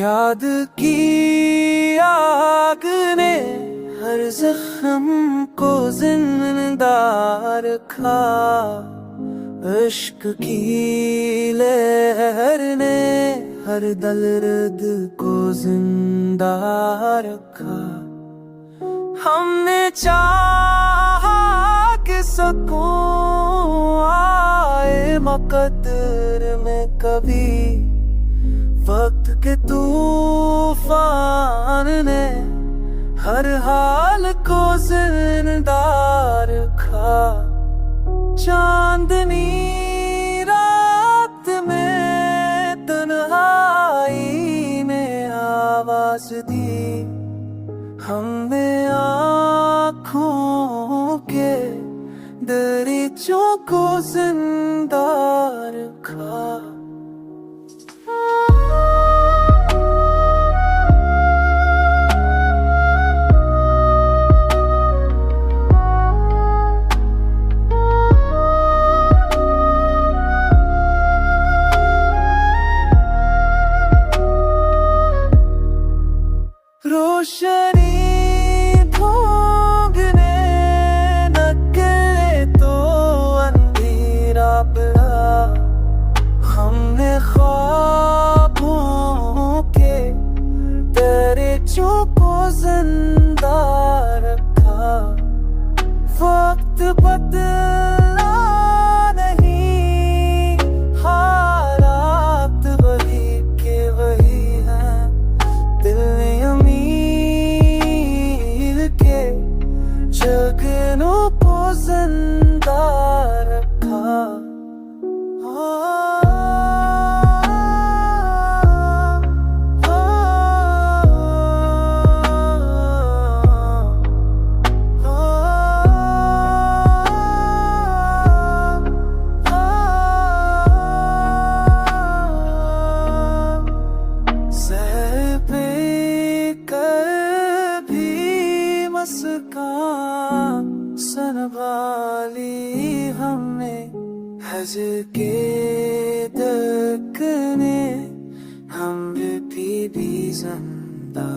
याद की आग ने हर जख्म को जिंदा रखा। इश्क की लहर ने हर दर्द को जिंदा रखा। हमने चाहा कि सकूं आए मकदर में कभी, वक्त के तूफान ने हर हाल को जिंदा रखा। चांदनी रात में तन्हाई ने आवाज दी। हमने आँखों के दरीचों को जिंदा रखा। रोशनी भोगने नके तो अंधेरा पड़ा। हमने ख्वाबों के दरीचों को जिंदा रखा। वक्त बदला नहीं, हालात वही के वही हैं। दिल ने जगनों को जिंदा रखा। मुस्कान संभाली हमने, हज़र के दकने हम भी जिंदा।